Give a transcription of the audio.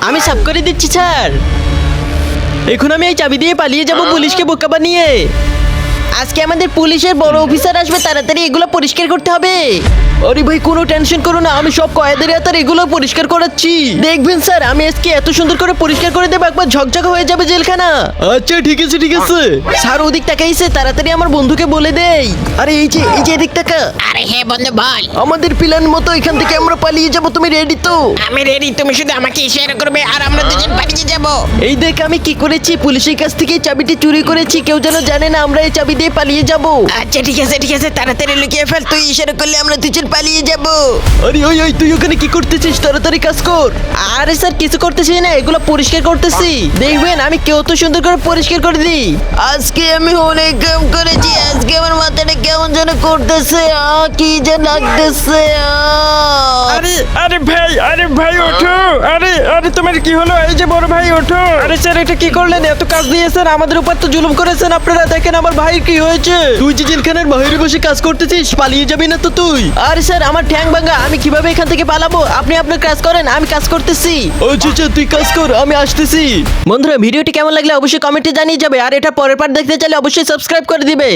আমি সাফ করে দিচ্ছি স্যার। এখন আমি এই চাবি দিয়ে পালিয়ে যাব পুলিশকে বোকা বানিয়ে। আজকে আমাদের পুলিশের বড় অফিসার আসবে, তাড়াতাড়ি এগুলো পরিষ্কার করতে হবে। আরে ভাই কোনো টেনশন করো না, আমি সব কয়েদের হাতে এগুলো পরিষ্কার করাচ্ছি। দেখবেন স্যার আমি আজকে এত সুন্দর করে পরিষ্কার করে দেবো, একবার ঝকঝক হয়ে যাবে জেলখানা। আচ্ছা ঠিক আছে ঠিক আছে। স্যার ওদিক তাকাইছে, তাড়াতাড়ি আমার বন্ধুকে বলে দেই। আরে এই যে এদিক তাকা। আরে হ্যাঁ বন্ধু বল। আমাদের প্ল্যান মতো এখান থেকে আমরা পালিয়ে যাব, তুমি রেডি তো? আমি রেডি, তুমি শুধু আমাকে ইশারা করবে আর আমরা দুজন পালিয়ে যাব। এই দেখ আমি কি করেছি, পুলিশের কাছ থেকে চাবিটি চুরি করেছি, কেউ যেন জানে না, আমরা এই চাবি দিয়ে পালিয়ে যাব। আচ্ছা ঠিক আছে তাড়াতাড়ি লুকিয়ে ফেল, তুই ইশারা করলে আমরা দুজন পালিয়ে যাব। আরে ওই ওই তুই ওখানে কি করতেছিস, তাড়াতাড়ি কাজ কর। আরে স্যার কিছু করতেছি না, এগুলো পরিষ্কার করতেছি। দেখবেন আমি কত সুন্দর করে পরিষ্কার করে দিই। আজকে আমি অনেক কাম করেছি, আজকে আমার মাথাটা কেমন যেন করতেছে, কি যে লাগতেছে। আরে ভাই ওঠো। আরে তোমার কি হলো? এই যে বড় ভাই ওঠো। আরে স্যার এটা কি করলেন, এত কাজ দিয়েছেন আমাদের উপর তো জুলুম করেছেন আপনারা। দেখেন আমার ভাই কি হয়েছে। তুই যে জেলখানার বাইরে বসে কাজ করতেছিস, পালিয়ে যাবি না তো তুই? আরে স্যার আমার ঠ্যাং ভাঙা, আমি কিভাবে এখান থেকে পালাবো? আপনি আপনার কাজ করেন, আমি কাজ করতেছি। আচ্ছা তুই কাজ কর, আমি আসতেছি। বন্ধুরা ভিডিওটি কেমন লাগলে অবশ্যই কমেন্টে জানিয়ে যাবে, আর এটা পরের পার্ট দেখতে চাইলে অবশ্যই সাবস্ক্রাইব করে দিবে।